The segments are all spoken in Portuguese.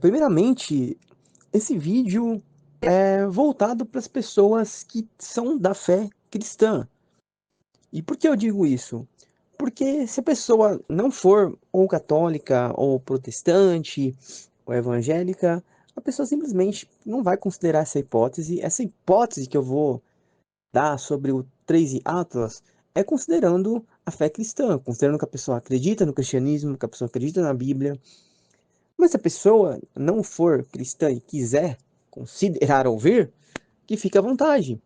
Primeiramente, esse vídeo é voltado para as pessoas que são da fé cristã. E por que eu digo isso? Porque se a pessoa não for ou católica, ou protestante, ou evangélica, a pessoa simplesmente não vai considerar essa hipótese. Essa hipótese que eu vou dar sobre o Tracy Atlas é considerando a fé cristã, considerando que a pessoa acredita no cristianismo, que a pessoa acredita na Bíblia. Mas se a pessoa não for cristã e quiser considerar ouvir, que fique à vontade.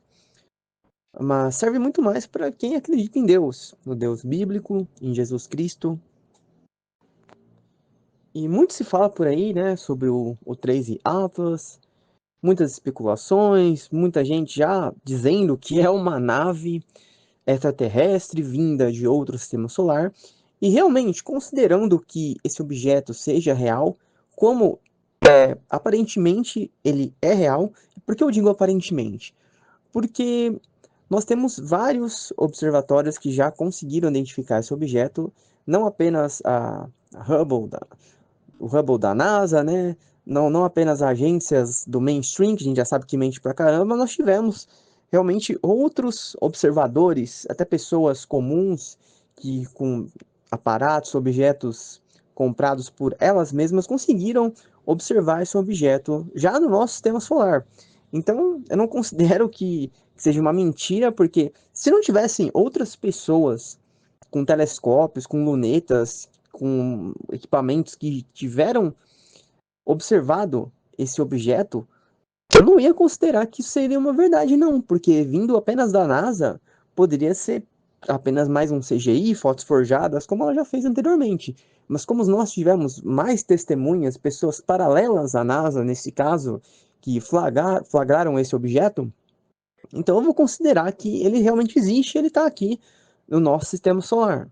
Mas serve muito mais para quem acredita em Deus, no Deus bíblico, em Jesus Cristo. E muito se fala por aí, né, sobre o Tracy Atlas, muitas especulações, muita gente já dizendo que é uma nave extraterrestre vinda de outro sistema solar. E realmente, considerando que esse objeto seja real, como aparentemente ele é real, por que eu digo aparentemente? Porque nós temos vários observatórios que já conseguiram identificar esse objeto, não apenas a Hubble, o Hubble da NASA, né? Não apenas agências do mainstream, que a gente já sabe que mente pra caramba, nós tivemos realmente outros observadores, até pessoas comuns, que com aparatos, objetos comprados por elas mesmas, conseguiram observar esse objeto já no nosso sistema solar. Então, eu não considero que seja uma mentira, porque se não tivessem outras pessoas com telescópios, com lunetas, com equipamentos que tiveram observado esse objeto, eu não ia considerar que isso seria uma verdade, não, porque vindo apenas da NASA, poderia ser apenas mais um CGI, fotos forjadas, como ela já fez anteriormente. Mas como nós tivemos mais testemunhas, pessoas paralelas à NASA, nesse caso, que flagraram esse objeto, então eu vou considerar que ele realmente existe, ele está aqui no nosso sistema solar.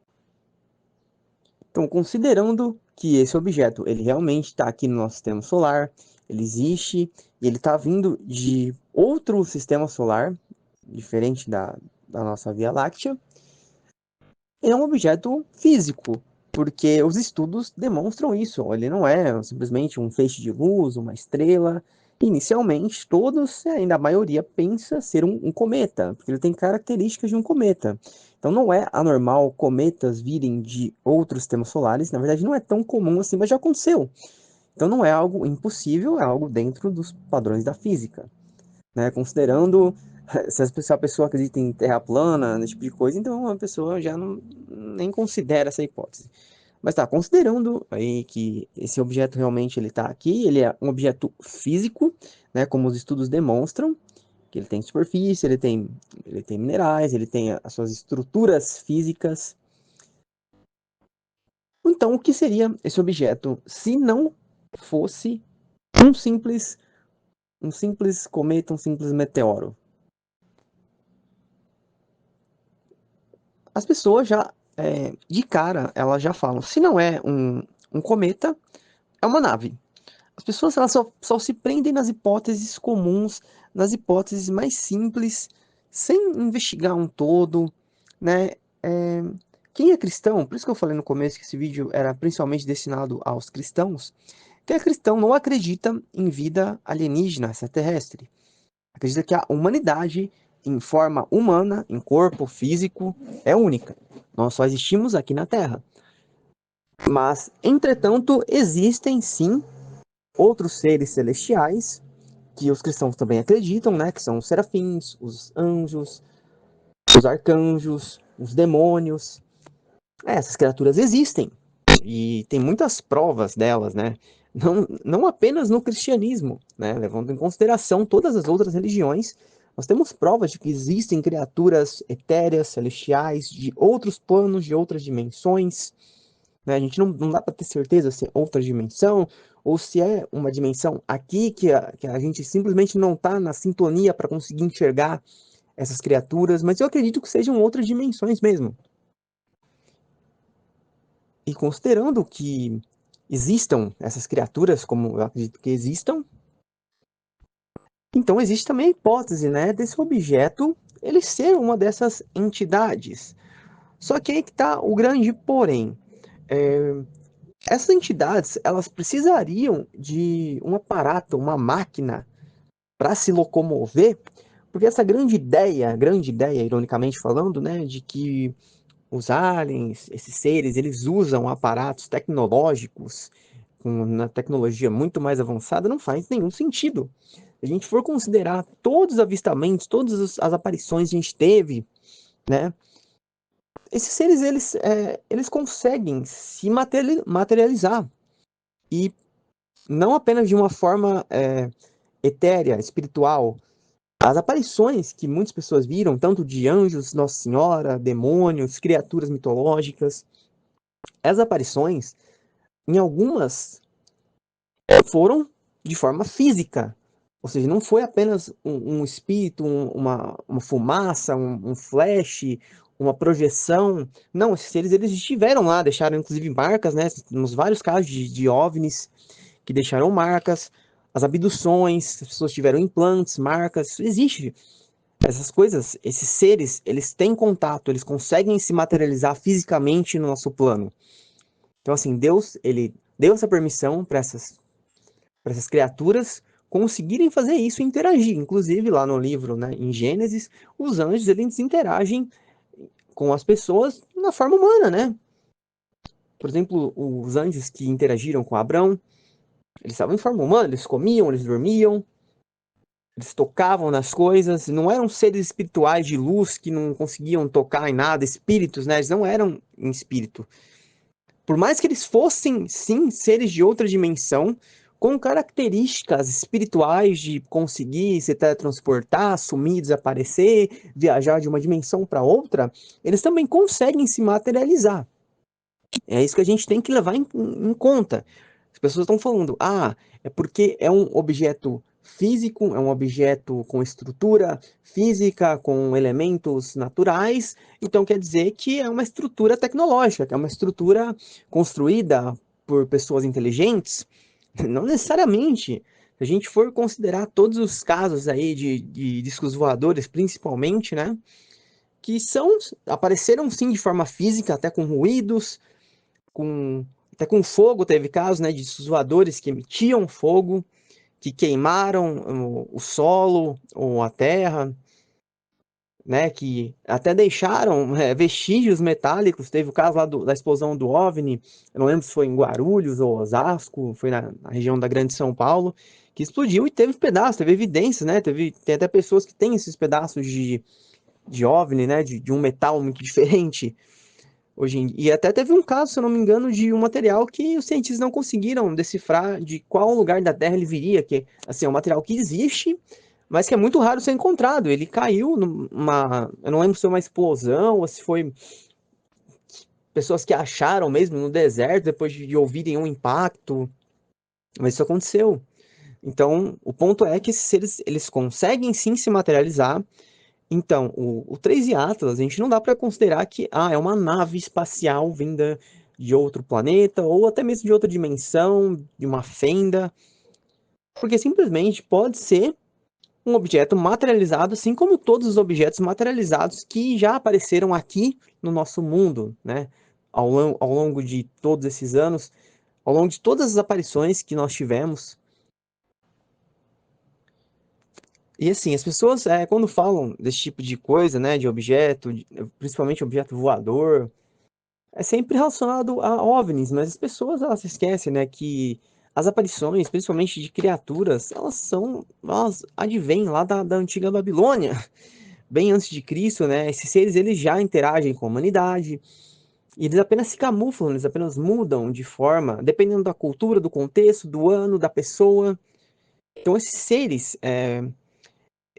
Então, considerando que esse objeto ele realmente está aqui no nosso sistema solar, ele existe e ele está vindo de outro sistema solar, diferente da nossa Via Láctea, é um objeto físico, porque os estudos demonstram isso. Ele não é simplesmente um feixe de luz, uma estrela. Inicialmente, todos, ainda a maioria, pensa ser um cometa, porque ele tem características de um cometa. Então não é anormal cometas virem de outros sistemas solares, na verdade não é tão comum assim, mas já aconteceu. Então não é algo impossível, é algo dentro dos padrões da física, né? Considerando se a pessoa acredita em terra plana, nesse tipo de coisa, então a pessoa já não, nem considera essa hipótese. Mas tá, considerando aí que esse objeto realmente ele tá aqui, ele é um objeto físico, né, como os estudos demonstram, que ele tem superfície, ele tem minerais, ele tem as suas estruturas físicas. Então, o que seria esse objeto se não fosse um simples, um simples cometa, um simples meteoro? As pessoas já, de cara, elas já falam, se não é um cometa, é uma nave. As pessoas elas só se prendem nas hipóteses comuns, nas hipóteses mais simples, sem investigar um todo, né? É, quem é cristão, por isso que eu falei no começo que esse vídeo era principalmente destinado aos cristãos, quem é cristão não acredita em vida alienígena, extraterrestre. Acredita que a humanidade, em forma humana, em corpo físico, é única. Nós só existimos aqui na Terra. Mas, entretanto, existem sim outros seres celestiais que os cristãos também acreditam, né? Que são os serafins, os anjos, os arcanjos, os demônios. Essas criaturas existem e tem muitas provas delas, né? Não apenas no cristianismo, né? Levando em consideração todas as outras religiões, nós temos provas de que existem criaturas etéreas, celestiais, de outros planos, de outras dimensões, né? A gente não dá para ter certeza se é outra dimensão ou se é uma dimensão aqui que a gente simplesmente não está na sintonia para conseguir enxergar essas criaturas, mas eu acredito que sejam outras dimensões mesmo. E considerando que existam essas criaturas, como eu acredito que existam, então existe também a hipótese, né, desse objeto ele ser uma dessas entidades. Só que aí que está o grande porém. É, essas entidades, elas precisariam de um aparato, uma máquina para se locomover, porque essa grande ideia, ironicamente falando, né, de que os aliens, esses seres, eles usam aparatos tecnológicos com uma tecnologia muito mais avançada, não faz nenhum sentido. Se a gente for considerar todos os avistamentos, todas as aparições que a gente teve, né, esses seres, eles conseguem se materializar, e não apenas de uma forma etérea, espiritual. As aparições que muitas pessoas viram, tanto de anjos, Nossa Senhora, demônios, criaturas mitológicas, as aparições, em algumas, foram de forma física. Ou seja, não foi apenas um espírito, uma fumaça, um flash, uma projeção. Não, esses seres, eles estiveram lá, deixaram inclusive marcas, né? Nos vários casos de OVNIs que deixaram marcas. As abduções, as pessoas tiveram implantes, marcas, isso existe. Essas coisas, esses seres, eles têm contato, eles conseguem se materializar fisicamente no nosso plano. Então, assim, Deus, ele deu essa permissão para essas criaturas conseguirem fazer isso e interagir. Inclusive, lá no livro, né, em Gênesis, os anjos, eles interagem com as pessoas na forma humana, né? Por exemplo, os anjos que interagiram com Abrão, eles estavam em forma humana, eles comiam, eles dormiam, eles tocavam nas coisas, não eram seres espirituais de luz que não conseguiam tocar em nada, espíritos, né? Eles não eram em espírito. Por mais que eles fossem, sim, seres de outra dimensão, com características espirituais de conseguir se teletransportar, sumir, desaparecer, viajar de uma dimensão para outra, eles também conseguem se materializar. É isso que a gente tem que levar em conta. As pessoas estão falando, é porque é um objeto físico, é um objeto com estrutura física, com elementos naturais, então quer dizer que é uma estrutura tecnológica, que é uma estrutura construída por pessoas inteligentes. Não necessariamente. Se a gente for considerar todos os casos aí de discos voadores, principalmente, né, que apareceram sim de forma física, até com ruídos, até com fogo, teve casos, né, de voadores que emitiam fogo, que queimaram o solo ou a terra, né, que até deixaram vestígios metálicos. Teve o caso lá da explosão do OVNI, eu não lembro se foi em Guarulhos ou Osasco, foi na região da Grande São Paulo, que explodiu e teve pedaços, teve evidências, né, tem até pessoas que têm esses pedaços de OVNI, né, de um metal muito diferente. E até teve um caso, se eu não me engano, de um material que os cientistas não conseguiram decifrar de qual lugar da Terra ele viria, que assim, é um material que existe, mas que é muito raro ser encontrado. Ele caiu numa, eu não lembro se foi uma explosão ou se foi pessoas que acharam mesmo no deserto depois de ouvirem um impacto, mas isso aconteceu. Então, o ponto é que esses seres, eles conseguem sim se materializar. Então, o 3 Atlas, a gente não dá para considerar que é uma nave espacial vinda de outro planeta, ou até mesmo de outra dimensão, de uma fenda, porque simplesmente pode ser um objeto materializado, assim como todos os objetos materializados que já apareceram aqui no nosso mundo, né? Ao longo de todos esses anos, ao longo de todas as aparições que nós tivemos. E assim, as pessoas, quando falam desse tipo de coisa, né, de objeto, principalmente objeto voador, é sempre relacionado a OVNIs, mas as pessoas, elas se esquecem, né, que as aparições, principalmente de criaturas, elas advêm lá da antiga Babilônia, bem antes de Cristo, né, esses seres, eles já interagem com a humanidade, e eles apenas se camuflam, eles apenas mudam de forma, dependendo da cultura, do contexto, do ano, da pessoa. Então, esses seres,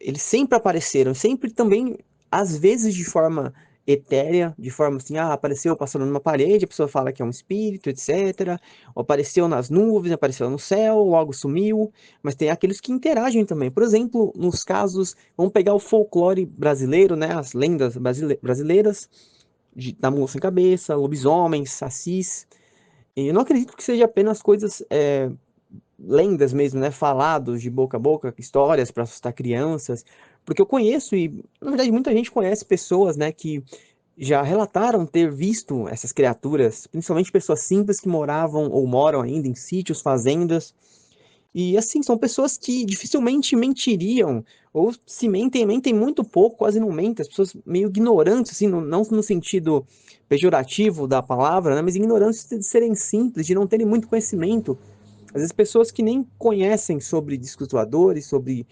eles sempre apareceram, sempre também, às vezes de forma etérea, de forma assim, apareceu passando numa parede, a pessoa fala que é um espírito, etc. Ou apareceu nas nuvens, apareceu no céu, logo sumiu. Mas tem aqueles que interagem também. Por exemplo, nos casos, vamos pegar o folclore brasileiro, né, as lendas brasileiras, da mula sem cabeça, lobisomens, sacis. E eu não acredito que seja apenas coisas lendas mesmo, né? Falados de boca a boca, histórias para assustar crianças. Porque eu conheço, e na verdade muita gente conhece pessoas, né, que já relataram ter visto essas criaturas, principalmente pessoas simples que moravam ou moram ainda em sítios, fazendas. E assim, são pessoas que dificilmente mentiriam, ou se mentem, mentem muito pouco, quase não mentem, as pessoas meio ignorantes, assim, não no sentido pejorativo da palavra, né, mas ignorantes de serem simples, de não terem muito conhecimento. Às vezes pessoas que nem conhecem sobre discos voadores, sobre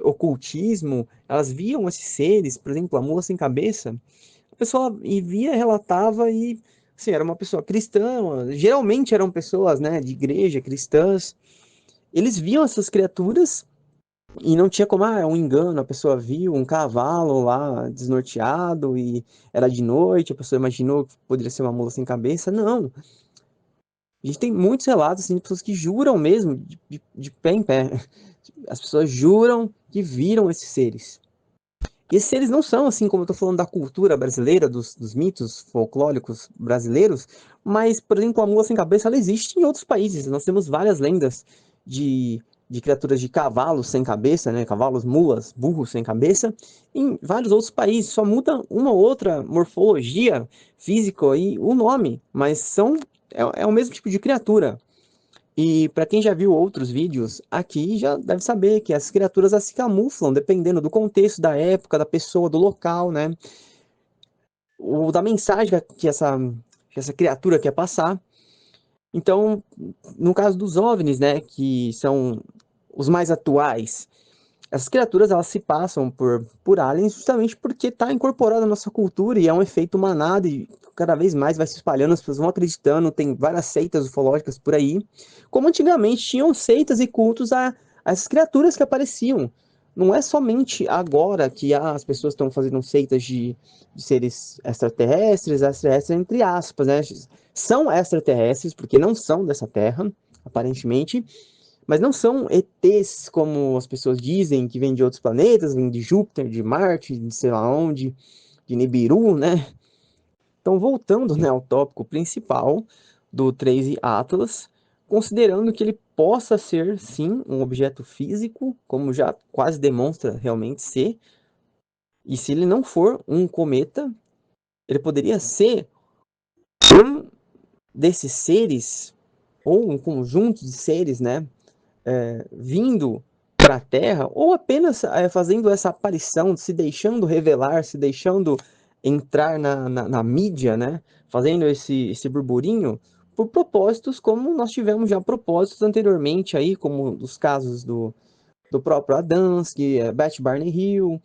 ocultismo, elas viam esses seres, por exemplo, a mula sem cabeça, a pessoa e via, relatava e, assim, era uma pessoa cristã, geralmente eram pessoas, né, de igreja, cristãs, eles viam essas criaturas e não tinha como, é um engano, a pessoa viu um cavalo lá desnorteado e era de noite, a pessoa imaginou que poderia ser uma mula sem cabeça. Não. A gente tem muitos relatos assim, de pessoas que juram mesmo, de pé em pé. As pessoas juram que viram esses seres. E esses seres não são, assim, como eu estou falando da cultura brasileira, dos mitos folclóricos brasileiros, mas, por exemplo, a mula sem cabeça, ela existe em outros países. Nós temos várias lendas de, de criaturas de cavalos sem cabeça, né? Cavalos, mulas, burros sem cabeça, em vários outros países. Só muda uma ou outra morfologia física e o nome, mas é o mesmo tipo de criatura. E para quem já viu outros vídeos aqui, já deve saber que as criaturas elas se camuflam dependendo do contexto, da época, da pessoa, do local, né? Ou da mensagem que essa criatura quer passar. Então, no caso dos OVNIs, né, que são os mais atuais, essas criaturas elas se passam por aliens justamente porque está incorporado na nossa cultura e é um efeito manada e cada vez mais vai se espalhando, as pessoas vão acreditando, tem várias seitas ufológicas por aí, como antigamente tinham seitas e cultos a essas criaturas que apareciam. Não é somente agora que as pessoas estão fazendo seitas de seres extraterrestres entre aspas, né? São extraterrestres porque não são dessa terra, aparentemente, mas não são ETs como as pessoas dizem, que vêm de outros planetas, vêm de Júpiter, de Marte, de sei lá onde, de Nibiru, né? Então, voltando, né, ao tópico principal do Trace Atlas, considerando que ele possa ser, sim, um objeto físico, como já quase demonstra realmente ser, e se ele não for um cometa, ele poderia ser um desses seres, ou um conjunto de seres, né, vindo para a Terra, ou apenas fazendo essa aparição, se deixando revelar, se deixando entrar na mídia, né? Fazendo esse burburinho por propósitos como nós tivemos já propósitos anteriormente aí, como os casos do próprio Adamski, Beth Barney Hill,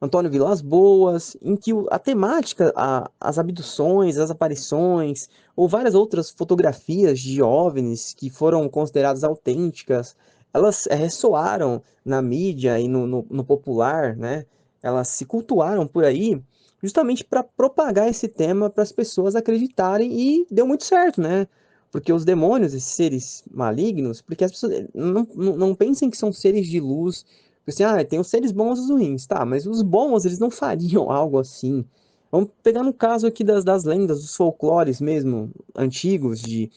Antônio Vilas Boas, em que a temática, as abduções, as aparições, ou várias outras fotografias de OVNIs que foram consideradas autênticas, elas ressoaram na mídia e no popular, né? Elas se cultuaram por aí, justamente para propagar esse tema para as pessoas acreditarem e deu muito certo, né? Porque os demônios, esses seres malignos, porque as pessoas não pensem que são seres de luz, assim, tem os seres bons e os ruins, tá, mas os bons, eles não fariam algo assim. Vamos pegar no caso aqui das lendas, dos folclores mesmo, antigos, de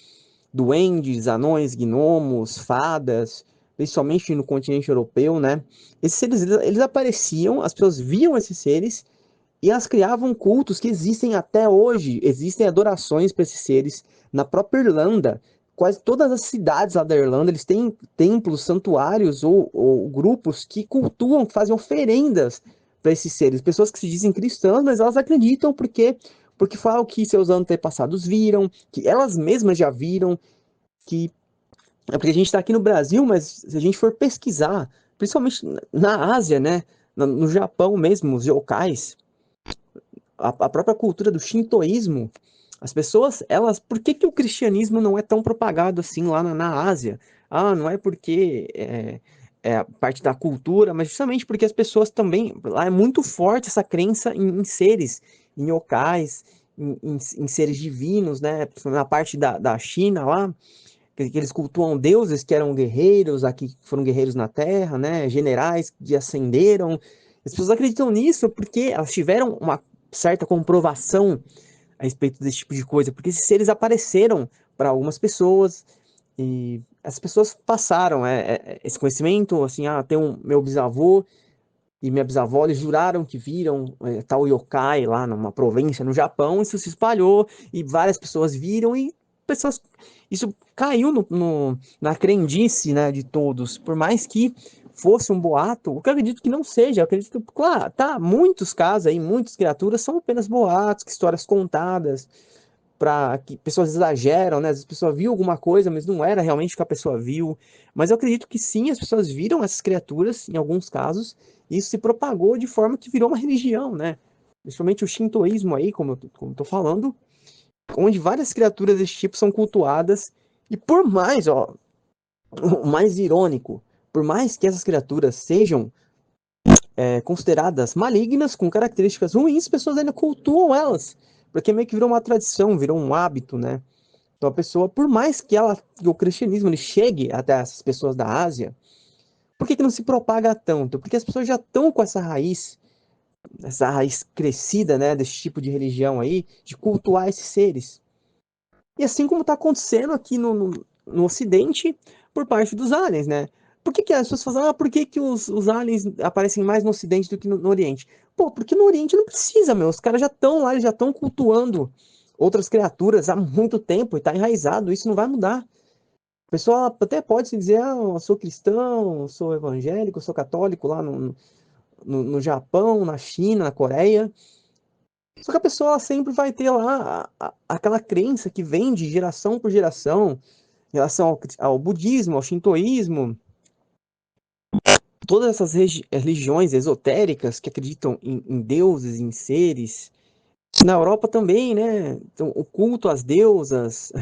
duendes, anões, gnomos, fadas, principalmente no continente europeu, né? Esses seres, eles apareciam, as pessoas viam esses seres, e elas criavam cultos que existem até hoje. Existem adorações para esses seres. Na própria Irlanda, quase todas as cidades lá da Irlanda, eles têm templos, santuários ou grupos que cultuam, que fazem oferendas para esses seres. Pessoas que se dizem cristãs, mas elas acreditam porque foi algo que seus antepassados viram, que elas mesmas já viram, que é porque a gente está aqui no Brasil, mas se a gente for pesquisar, principalmente na Ásia, né, no Japão mesmo, os yokais, a própria cultura do shintoísmo, as pessoas, elas, por que o cristianismo não é tão propagado assim lá na Ásia? Ah, não é porque é parte da cultura, mas justamente porque as pessoas também, lá é muito forte essa crença em seres, em yokais, em seres divinos, né? Na parte da China lá, que eles cultuam deuses que eram guerreiros, aqui que foram guerreiros na Terra, né? Generais que ascenderam. As pessoas acreditam nisso porque elas tiveram uma certa comprovação a respeito desse tipo de coisa, porque esses seres apareceram para algumas pessoas e as pessoas passaram esse conhecimento, assim, tem um meu bisavô e minha bisavó, eles juraram que viram tal yokai lá numa província no Japão, isso se espalhou e várias pessoas viram e pessoas, isso caiu na crendice, né, de todos, por mais que fosse um boato, o que eu acredito que não seja, eu acredito que, claro, tá, muitos casos aí, muitas criaturas são apenas boatos, histórias contadas, para que pessoas exageram, né? Às vezes a pessoa viu alguma coisa, mas não era realmente o que a pessoa viu. Mas eu acredito que sim, as pessoas viram essas criaturas, em alguns casos, e isso se propagou de forma que virou uma religião, né? Principalmente o shintoísmo aí, como eu tô falando, onde várias criaturas desse tipo são cultuadas, e por mais, ó, o mais irônico, por mais que essas criaturas sejam consideradas malignas, com características ruins, as pessoas ainda cultuam elas, porque meio que virou uma tradição, virou um hábito, né? Então a pessoa, por mais que que o cristianismo ele chegue até essas pessoas da Ásia, por que que não se propaga tanto? Porque as pessoas já estão com essa raiz crescida, né, desse tipo de religião aí, de cultuar esses seres. E assim como está acontecendo aqui no Ocidente, por parte dos aliens, né? Por que que as pessoas falam, por que que os aliens aparecem mais no Ocidente do que no Oriente? Pô, porque no Oriente não precisa, meu. Os caras já estão lá, eles já estão cultuando outras criaturas há muito tempo e está enraizado, isso não vai mudar. O pessoal até pode se dizer, eu sou cristão, eu sou evangélico, eu sou católico lá no Japão, na China, na Coreia. Só que a pessoa sempre vai ter lá aquela crença que vem de geração por geração, em relação ao budismo, ao shintoísmo, todas essas religiões esotéricas que acreditam em deuses, em seres. Na Europa também, né? Então, o culto às deusas,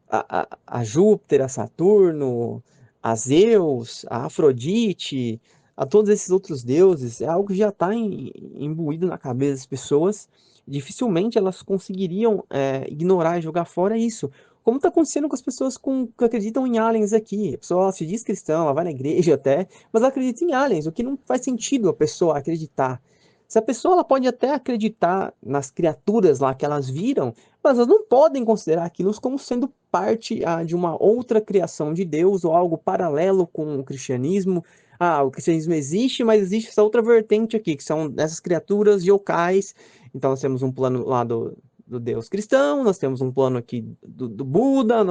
a Júpiter, a Saturno, a Zeus, a Afrodite, a todos esses outros deuses, é algo que já está imbuído na cabeça das pessoas. Dificilmente elas conseguiriam ignorar e jogar fora isso. Como está acontecendo com as pessoas que acreditam em aliens aqui. A pessoa se diz cristã, ela vai na igreja até, mas ela acredita em aliens, o que não faz sentido a pessoa acreditar. Se a pessoa ela pode até acreditar nas criaturas lá que elas viram, mas elas não podem considerar aquilo como sendo parte de uma outra criação de Deus ou algo paralelo com o cristianismo. Ah, o cristianismo existe, mas existe essa outra vertente aqui, que são essas criaturas yokais. Então nós temos um plano lá do Deus cristão, nós temos um plano aqui do Buda.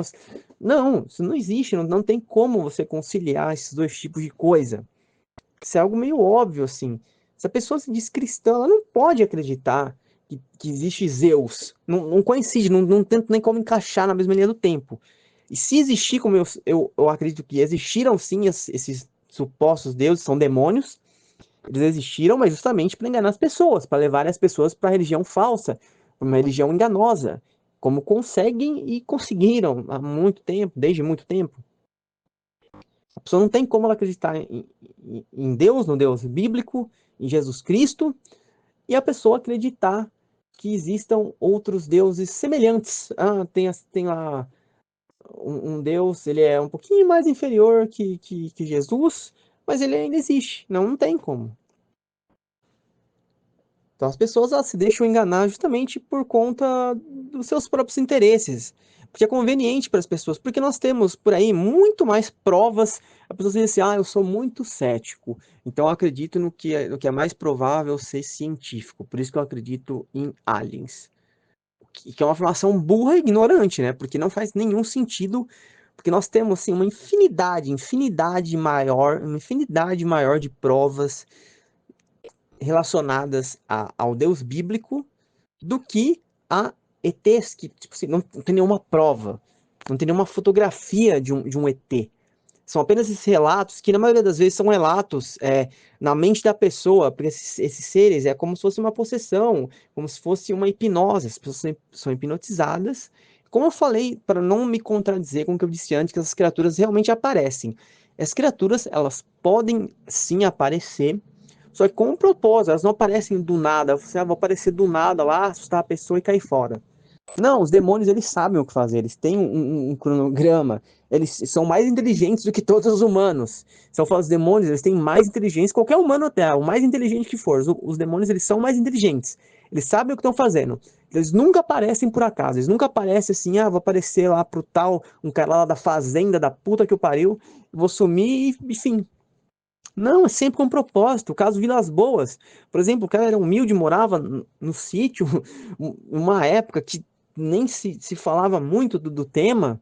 Não, isso não existe, não tem como você conciliar esses dois tipos de coisa. Isso é algo meio óbvio, assim. Se a pessoa se diz cristã, ela não pode acreditar que existe Zeus. Não coincide, não tenta nem como encaixar na mesma linha do tempo. E se existir, como eu acredito que existiram sim esses supostos deuses, são demônios, eles existiram, mas justamente para enganar as pessoas, para levar as pessoas para a religião falsa, para uma religião enganosa, como conseguem e conseguiram há muito tempo, desde muito tempo. A pessoa não tem como ela acreditar em Deus, no Deus bíblico, em Jesus Cristo, e a pessoa acreditar que existam outros deuses semelhantes. Ah, tem lá um Deus, ele é um pouquinho mais inferior que Jesus, mas ele ainda existe. Não tem como. Então as pessoas elas se deixam enganar justamente por conta dos seus próprios interesses. Porque é conveniente para as pessoas, porque nós temos por aí muito mais provas. A pessoa diz assim, eu sou muito cético, então eu acredito no que é mais provável ser científico, por isso que eu acredito em aliens. Que é uma afirmação burra e ignorante, né? Porque não faz nenhum sentido, porque nós temos assim, uma infinidade maior de provas relacionadas ao Deus bíblico do que a ETs que tipo assim, não tem nenhuma prova, não tem nenhuma fotografia de um ET. São apenas esses relatos que, na maioria das vezes, são relatos na mente da pessoa, porque esses seres é como se fosse uma possessão, como se fosse uma hipnose. As pessoas são hipnotizadas. Como eu falei, para não me contradizer com o que eu disse antes, que essas criaturas realmente aparecem. As criaturas, elas podem sim aparecer, só que com um propósito, elas não aparecem do nada. Você vai aparecer do nada lá, assustar a pessoa e cair fora. Não, os demônios eles sabem o que fazer, eles têm um cronograma, eles são mais inteligentes do que todos os humanos. Se eu falo os demônios, eles têm mais inteligência, qualquer humano até, o mais inteligente que for. Os demônios eles são mais inteligentes, eles sabem o que estão fazendo. Eles nunca aparecem por acaso, eles nunca aparecem assim, vou aparecer lá pro tal, um cara lá da fazenda, da puta que eu pariu, vou sumir e enfim. Não, é sempre com propósito. O caso Vilas Boas, por exemplo, o cara era humilde, morava no sítio, uma época que nem se falava muito do tema,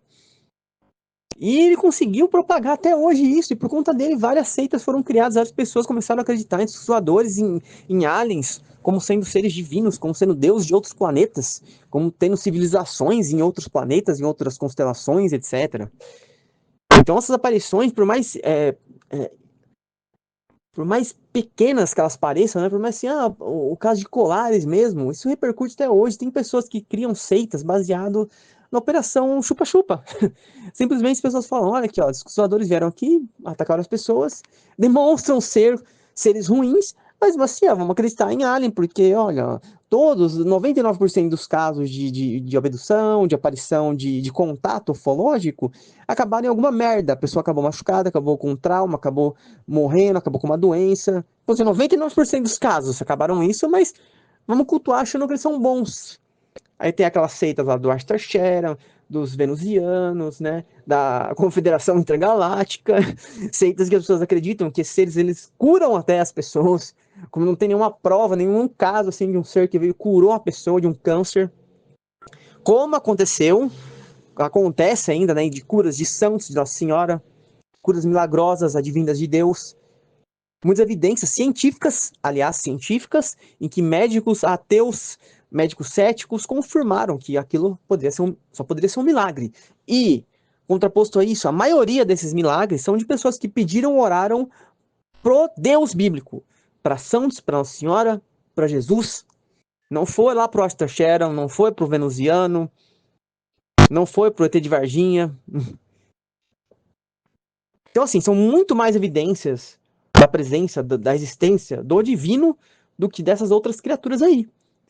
e ele conseguiu propagar até hoje isso, e por conta dele várias seitas foram criadas, várias pessoas começaram a acreditar em voadores, em aliens, como sendo seres divinos, como sendo deuses de outros planetas, como tendo civilizações em outros planetas, em outras constelações, etc. Então essas aparições, por mais pequenas que elas pareçam, né? Por mais assim, o caso de colares mesmo, isso repercute até hoje. Tem pessoas que criam seitas baseado na operação chupa-chupa. Simplesmente as pessoas falam, olha aqui, ó, os zoadores vieram aqui, atacaram as pessoas, demonstram ser seres ruins, mas assim, ó, vamos acreditar em alien, porque, olha, todos, 99% dos casos de abdução, de aparição, de contato ufológico, acabaram em alguma merda. A pessoa acabou machucada, acabou com um trauma, acabou morrendo, acabou com uma doença. Então, assim, 99% dos casos acabaram isso, mas vamos cultuar achando que eles são bons. Aí tem aquelas seitas lá do Arthur Sheran, dos venusianos, né, da Confederação Intergaláctica, seitas que as pessoas acreditam que esses seres eles curam até as pessoas, como não tem nenhuma prova, nenhum caso assim de um ser que veio curou uma pessoa de um câncer, como acontece ainda, né, de curas de santos de Nossa Senhora, curas milagrosas advindas de Deus, muitas evidências científicas, aliás, científicas, em que médicos ateus, médicos céticos confirmaram que aquilo só poderia ser um milagre. E, contraposto a isso, a maioria desses milagres são de pessoas que pediram, oraram pro Deus bíblico, para santos, para Nossa Senhora, para Jesus. Não foi lá pro Astor Sharon, não foi pro venusiano, não foi pro ET de Varginha. Então, assim, são muito mais evidências da presença, da existência do divino do que dessas outras criaturas aí.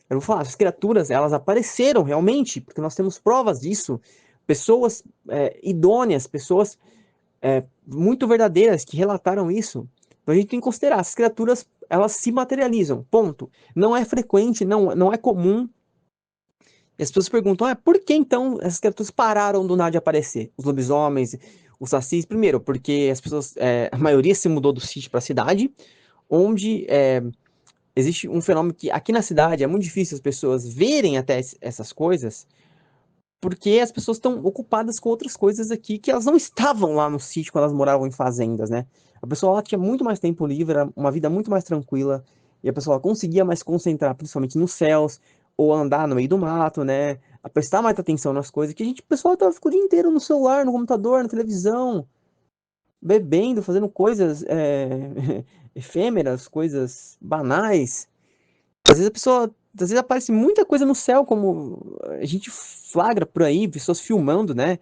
Eu vou falar, essas criaturas, elas apareceram realmente, porque nós temos provas disso. Pessoas idôneas, pessoas muito verdadeiras que relataram isso. Então a gente tem que considerar, essas criaturas, elas se materializam, ponto. Não é frequente, não é comum. E as pessoas perguntam, por que então essas criaturas pararam do nada de aparecer? Os lobisomens, os sacis, primeiro, porque as pessoas, a maioria se mudou do sítio para a cidade, onde existe um fenômeno que aqui na cidade é muito difícil as pessoas verem até essas coisas, porque as pessoas estão ocupadas com outras coisas aqui que elas não estavam lá no sítio quando elas moravam em fazendas, né? A pessoa lá tinha muito mais tempo livre, era uma vida muito mais tranquila, e a pessoa conseguia mais se concentrar, principalmente nos céus, ou andar no meio do mato, né? A prestar mais atenção nas coisas, que o pessoal tava ficando o dia inteiro no celular, no computador, na televisão, bebendo, fazendo coisas efêmeras, coisas banais. Às vezes às vezes aparece muita coisa no céu, como a gente flagra por aí, pessoas filmando, né?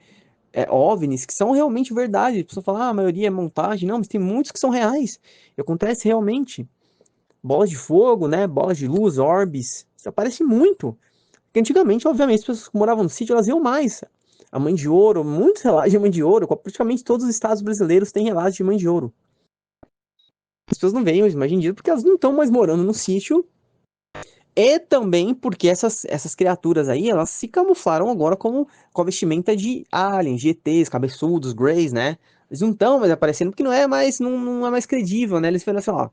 OVNIs que são realmente verdade. A pessoa fala, a maioria é montagem. Não, mas tem muitos que são reais. E acontece realmente. Bolas de fogo, né? Bolas de luz, orbes. Isso aparece muito. Porque antigamente, obviamente, as pessoas que moravam no sítio, elas iam mais. A Mãe de Ouro, muitos relatos de Mãe de Ouro. Praticamente todos os estados brasileiros têm relatos de Mãe de Ouro. As pessoas não veem mais em dia porque elas não estão mais morando no sítio. E também porque essas criaturas aí, elas se camuflaram agora como com a vestimenta de aliens, GTs, cabeçudos, greys, né? Eles não estão mais aparecendo porque não é mais credível, né? Eles falam assim, ó,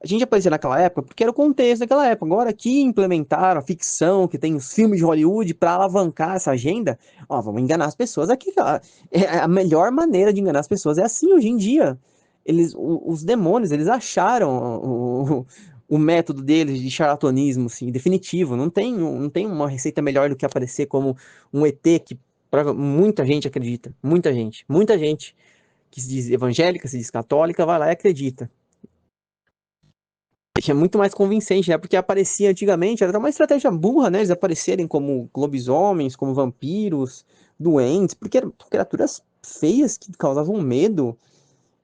a gente aparecia naquela época porque era o contexto daquela época. Agora que implementaram a ficção, que tem os filmes de Hollywood para alavancar essa agenda, ó, vamos enganar as pessoas aqui, ó. A melhor maneira de enganar as pessoas é assim hoje em dia. Os demônios, eles acharam o método deles de charlatanismo, assim, definitivo. Não tem uma receita melhor do que aparecer como um ET que muita gente acredita. Muita gente que se diz evangélica, se diz católica, vai lá e acredita. É muito mais convincente, né? Porque aparecia antigamente, era uma estratégia burra, né? Eles aparecerem como lobisomens, como vampiros, doentes, porque eram criaturas feias que causavam medo.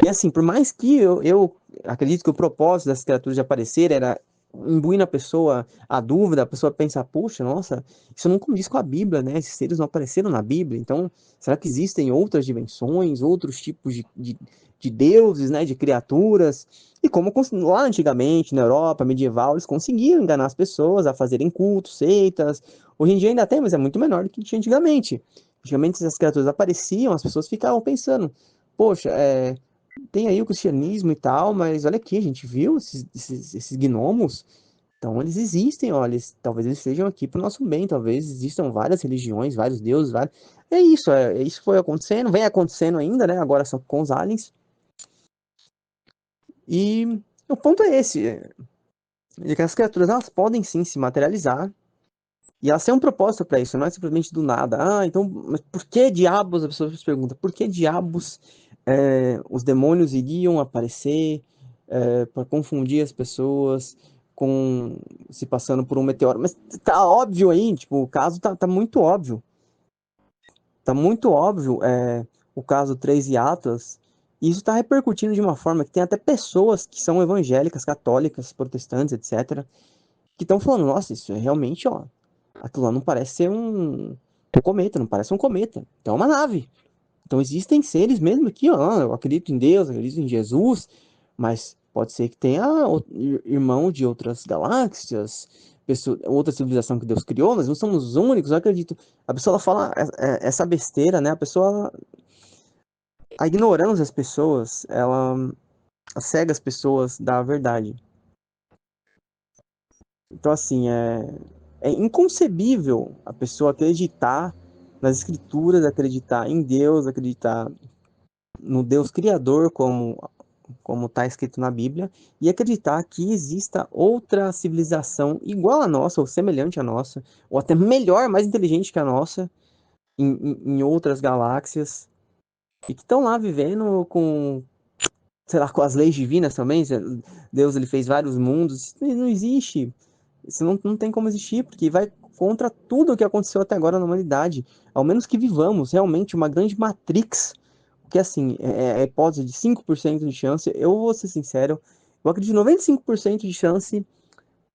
E assim, por mais que eu acredito que o propósito dessas criaturas de aparecer era imbuir na pessoa a dúvida, a pessoa pensar, puxa, nossa, isso não condiz com a Bíblia, né? Esses seres não apareceram na Bíblia, então será que existem outras dimensões, outros tipos de deuses, né? De criaturas? E como lá antigamente, na Europa medieval, eles conseguiam enganar as pessoas a fazerem cultos, seitas. Hoje em dia ainda tem, mas é muito menor do que tinha antigamente. Antigamente essas criaturas apareciam, as pessoas ficavam pensando, poxa, tem aí o cristianismo e tal, mas olha aqui, a gente viu esses gnomos, então eles existem, olha, talvez eles estejam aqui para o nosso bem, talvez existam várias religiões, vários deuses, vários... É isso foi acontecendo, vem acontecendo ainda, né? Agora só com os aliens. E o ponto é esse, de que as criaturas elas podem sim se materializar, e elas têm um propósito para isso, não é simplesmente do nada. Ah, então, mas por que diabos, a pessoa se pergunta, por que diabos os demônios iriam aparecer para confundir as pessoas com se passando por um meteoro? Mas tá óbvio aí, tipo, o caso tá muito óbvio. Tá muito óbvio o caso 3 e Atlas, e isso está repercutindo de uma forma que tem até pessoas que são evangélicas, católicas, protestantes, etc., que estão falando, nossa, isso é realmente, ó, aquilo lá não parece ser um cometa, não parece um cometa, então é uma nave. Então existem seres mesmo aqui, ó, eu acredito em Deus, eu acredito em Jesus, mas pode ser que tenha irmão de outras galáxias, outra civilização que Deus criou, nós não somos os únicos, eu acredito. A pessoa ela fala essa besteira, né? A pessoa, a ignorância das pessoas, ela cega as pessoas da verdade. Então, assim, é inconcebível a pessoa acreditar nas escrituras, acreditar em Deus, acreditar no Deus Criador, como está escrito na Bíblia, e acreditar que exista outra civilização igual à nossa, ou semelhante à nossa, ou até melhor, mais inteligente que a nossa, em outras galáxias, e que estão lá vivendo com, sei lá, com as leis divinas também. Deus ele fez vários mundos, isso não existe. Isso não tem como existir, porque vai contra tudo o que aconteceu até agora na humanidade. Ao menos que vivamos realmente uma grande matrix, porque assim, a hipótese de 5% de chance, eu vou ser sincero, eu acredito em 95% de chance,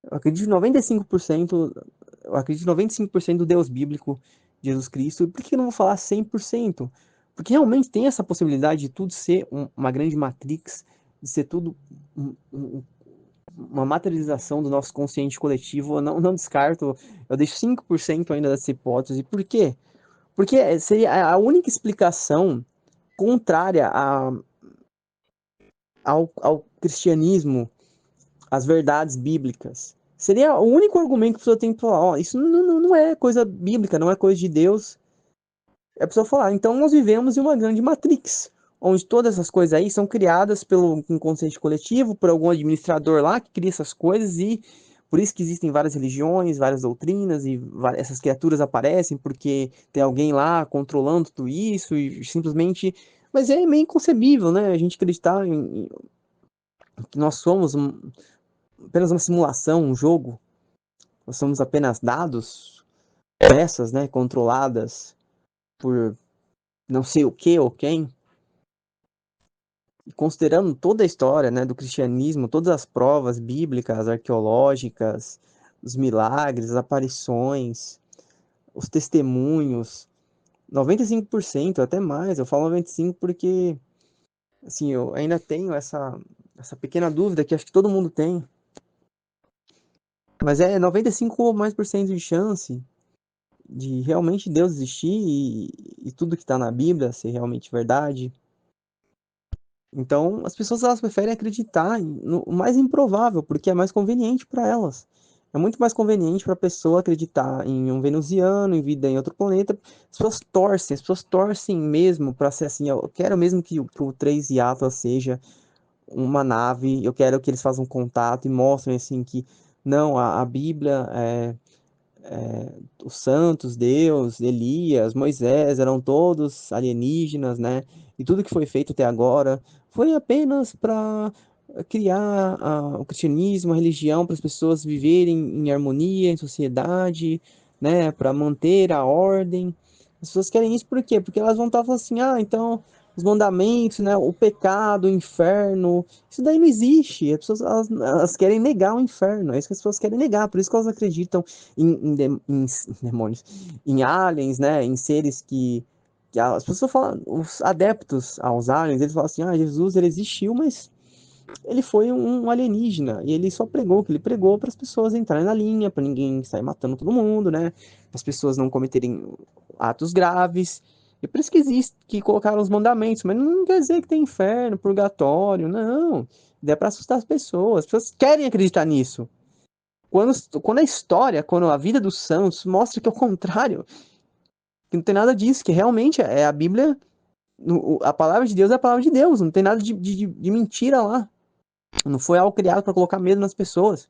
eu acredito em 95%, eu acredito em 95% do Deus bíblico, Jesus Cristo. Por que eu não vou falar 100%? Porque realmente tem essa possibilidade de tudo ser uma grande matrix, de ser tudo uma materialização do nosso consciente coletivo. Eu não descarto, eu deixo 5% ainda dessa hipótese. Por quê? Porque seria a única explicação contrária ao cristianismo, às verdades bíblicas. Seria o único argumento que a pessoa tem para falar, ó, isso não é coisa bíblica, não é coisa de Deus. É a pessoa falar, então nós vivemos em uma grande matrix, onde todas essas coisas aí são criadas pelo inconsciente coletivo, por algum administrador lá que cria essas coisas, e por isso que existem várias religiões, várias doutrinas, e essas criaturas aparecem porque tem alguém lá controlando tudo isso, e simplesmente... Mas é meio inconcebível, né? A gente acreditar que nós somos apenas uma simulação, um jogo. Nós somos apenas dados, peças, né, controladas por não sei o que ou quem. E considerando toda a história, né, do cristianismo, todas as provas bíblicas, arqueológicas, os milagres, as aparições, os testemunhos, 95%, até mais, eu falo 95% porque, assim, eu ainda tenho essa pequena dúvida que acho que todo mundo tem, mas é 95 ou mais por cento de chance de realmente Deus existir e tudo que está na Bíblia ser realmente verdade. Então, as pessoas elas preferem acreditar no mais improvável, porque é mais conveniente para elas. É muito mais conveniente para a pessoa acreditar em um venusiano, em vida em outro planeta. As pessoas torcem mesmo para ser assim. Eu quero mesmo que o 3 e Atlas seja uma nave, eu quero que eles façam contato e mostrem assim que não, a Bíblia os santos, Deus, Elias, Moisés, eram todos alienígenas, né? E tudo que foi feito até agora foi apenas para criar o cristianismo, a religião, para as pessoas viverem em harmonia, em sociedade, né? Para manter a ordem. As pessoas querem isso por quê? Porque elas vão estar falando assim, ah, então os mandamentos, né? O pecado, o inferno, isso daí não existe. As pessoas elas querem negar o inferno, é isso que as pessoas querem negar, por isso que elas acreditam em demônios, em aliens, né? Em seres que as pessoas falam, os adeptos aos aliens, eles falam assim, ah, Jesus ele existiu, mas ele foi um alienígena e ele só pregou o que ele pregou para as pessoas entrarem na linha, para ninguém sair matando todo mundo, né? Para as pessoas não cometerem atos graves. E por isso que existe, que colocaram os mandamentos, mas não quer dizer que tem inferno, purgatório, não. É para assustar as pessoas querem acreditar nisso. Quando a história, quando a vida dos santos mostra que é o contrário, que não tem nada disso, que realmente é a Bíblia, a palavra de Deus é a palavra de Deus, não tem nada de mentira lá. Não foi algo criado para colocar medo nas pessoas.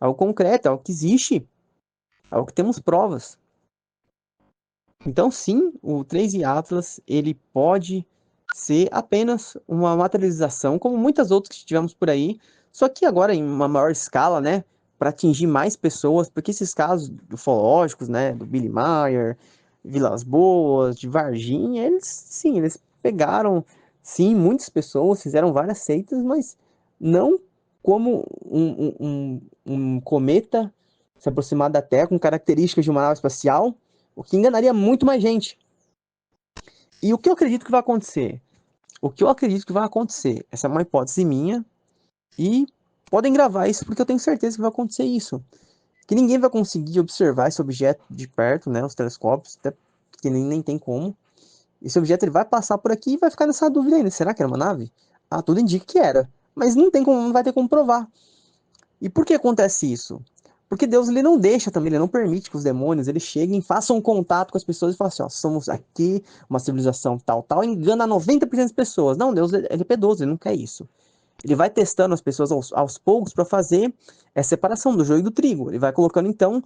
É algo concreto, é algo que existe, é algo que temos provas. Então, sim, o 3i Atlas, ele pode ser apenas uma materialização, como muitas outras que tivemos por aí, só que agora em uma maior escala, né, para atingir mais pessoas, porque esses casos ufológicos, né, do Billy Meier, Vilas Boas, de Varginha, eles, sim, eles pegaram, sim, muitas pessoas, fizeram várias seitas, mas não como um cometa se aproximar da Terra com características de uma nave espacial, o que enganaria muito mais gente. E o que eu acredito que vai acontecer? O que eu acredito que vai acontecer? Essa é uma hipótese minha. E podem gravar isso porque eu tenho certeza que vai acontecer isso. Que ninguém vai conseguir observar esse objeto de perto, né? Os telescópios, até que nem tem como. Esse objeto ele vai passar por aqui e vai ficar nessa dúvida ainda. Será que era uma nave? Ah, tudo indica que era. Mas não tem como, não vai ter como provar. E por que acontece isso? Porque Deus ele não deixa também, ele não permite que os demônios eles cheguem, façam um contato com as pessoas e falem assim, ó, somos aqui uma civilização tal, tal, e engana 90% das pessoas. Não, Deus ele é piedoso, ele não quer isso. Ele vai testando as pessoas aos poucos para fazer a separação do joio e do trigo. Ele vai colocando então,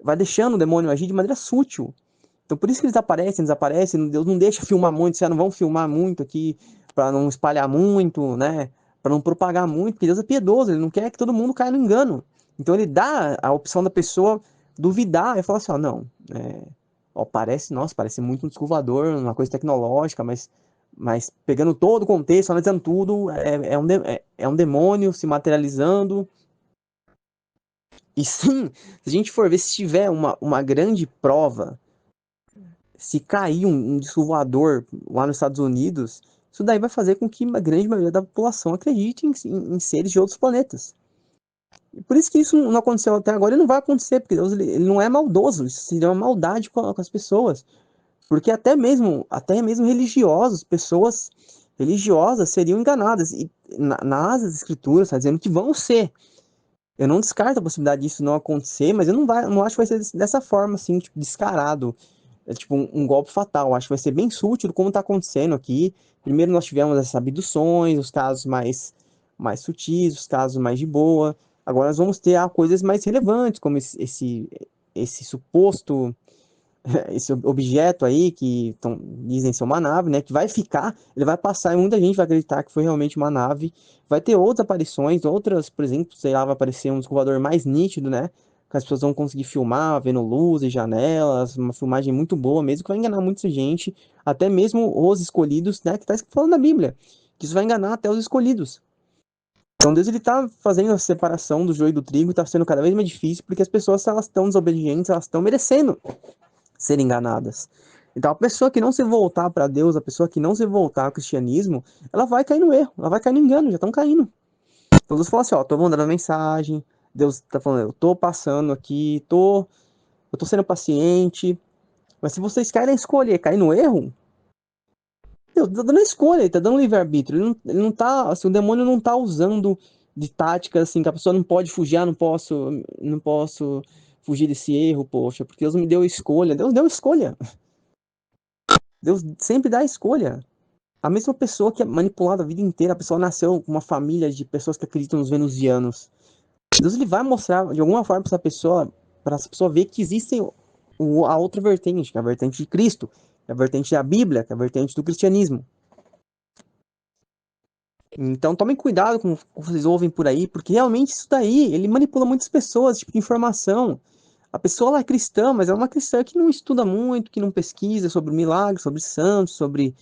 vai deixando o demônio agir de maneira sutil. Então por isso que eles aparecem, desaparecem, Deus não deixa filmar muito, vocês não vão filmar muito aqui para não espalhar muito, né? Para não propagar muito, porque Deus é piedoso, ele não quer que todo mundo caia no engano. Então ele dá a opção da pessoa duvidar e falar assim, ó, não, ó, nossa, parece muito um disco voador, uma coisa tecnológica, mas pegando todo o contexto, analisando tudo, é um demônio se materializando. E sim, se a gente for ver, se tiver uma grande prova, se cair um disco voador lá nos Estados Unidos, isso daí vai fazer com que uma grande maioria da população acredite em seres de outros planetas. E por isso que isso não aconteceu até agora e não vai acontecer, porque Deus ele não é maldoso, isso seria uma maldade com as pessoas. Porque até mesmo religiosos, pessoas religiosas seriam enganadas. E nas escrituras está dizendo que vão ser. Eu não descarto a possibilidade disso não acontecer, mas eu não acho que vai ser dessa forma, assim, tipo, descarado. É tipo um golpe fatal. Acho que vai ser bem sutil como está acontecendo aqui. Primeiro nós tivemos essas abduções, os casos mais sutis, os casos mais de boa. Agora nós vamos ter coisas mais relevantes, como esse suposto esse objeto aí que dizem ser uma nave, né, que vai ficar, ele vai passar e muita gente vai acreditar que foi realmente uma nave. Vai ter outras aparições, outras, por exemplo, sei lá, vai aparecer um escovador mais nítido, né, que as pessoas vão conseguir filmar, vendo luzes, janelas, uma filmagem muito boa mesmo, que vai enganar muita gente, até mesmo os escolhidos, né, que tá falando na Bíblia, que isso vai enganar até os escolhidos. Então Deus ele tá fazendo a separação do joio e do trigo, tá sendo cada vez mais difícil, porque as pessoas, elas estão desobedientes, elas estão merecendo ser enganadas. Então, a pessoa que não se voltar para Deus, a pessoa que não se voltar ao cristianismo, ela vai cair no erro, ela vai cair no engano, já estão caindo. Então, Deus fala assim, ó, tô mandando mensagem, Deus tá falando, eu tô passando aqui, eu tô sendo paciente, mas se vocês querem escolher cair no erro, Deus tá dando a escolha, ele tá dando livre-arbítrio, ele não tá, assim, o demônio não tá usando de táticas, assim, que a pessoa não pode fugir, não posso fugir desse erro, poxa, porque Deus me deu escolha, Deus deu escolha. Deus sempre dá a escolha. A mesma pessoa que é manipulada a vida inteira, a pessoa nasceu com uma família de pessoas que acreditam nos venusianos. Deus ele vai mostrar de alguma forma para essa pessoa ver que existem a outra vertente, que é a vertente de Cristo, que é a vertente da Bíblia, que é a vertente do cristianismo. Então tomem cuidado com o que vocês ouvem por aí, porque realmente isso daí, ele manipula muitas pessoas, tipo de informação. A pessoa ela é cristã, mas é uma cristã que não estuda muito, que não pesquisa sobre milagres, sobre santos, sobre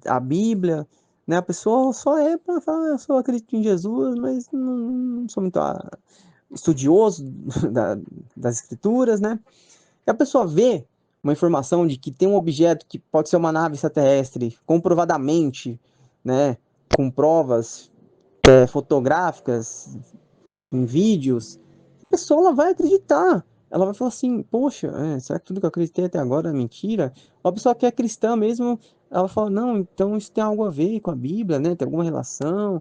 a Bíblia, né? A pessoa só é para falar, eu só acredito em Jesus, mas não sou muito estudioso das escrituras, né? E a pessoa vê uma informação de que tem um objeto que pode ser uma nave extraterrestre, comprovadamente, né? Com provas fotográficas, em vídeos, a pessoa ela vai acreditar. ela vai falar assim, poxa, será que tudo que eu acreditei até agora é mentira? Ou a pessoa que é cristã mesmo, ela fala, não, então isso tem algo a ver com a Bíblia, né? Tem alguma relação,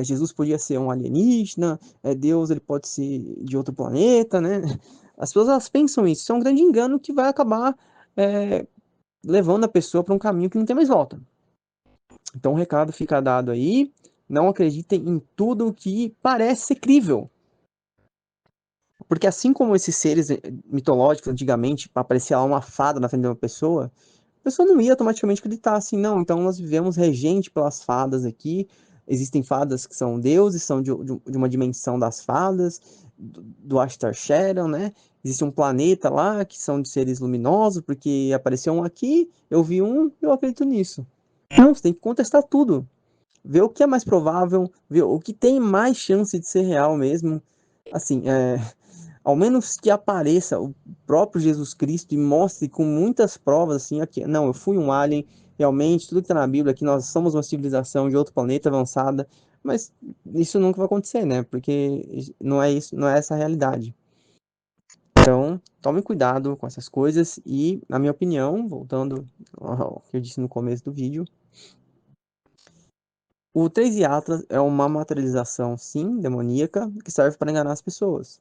Jesus podia ser um alienígena, Deus ele pode ser de outro planeta, né? As pessoas elas pensam isso, isso é um grande engano que vai acabar levando a pessoa para um caminho que não tem mais volta. Então o recado fica dado aí, não acreditem em tudo que parece ser crível. Porque assim como esses seres mitológicos antigamente, aparecia lá uma fada na frente de uma pessoa, a pessoa não ia automaticamente acreditar assim, não, então nós vivemos regente pelas fadas aqui, existem fadas que são deuses, são de uma dimensão das fadas, do Ashtar Shadow, né? Existe um planeta lá que são de seres luminosos, porque apareceu um aqui, eu vi um, eu acredito nisso. Não, você tem que contestar tudo, ver o que é mais provável, ver o que tem mais chance de ser real mesmo. Assim, ao menos que apareça o próprio Jesus Cristo e mostre com muitas provas, assim, aqui, não, eu fui um alien, realmente, tudo que está na Bíblia, que nós somos uma civilização de outro planeta avançada, mas isso nunca vai acontecer, né? Porque não é isso, não é essa a realidade. Então, tome cuidado com essas coisas e, na minha opinião, voltando ao que eu disse no começo do vídeo, o 3 Atlas é uma materialização, sim, demoníaca, que serve para enganar as pessoas.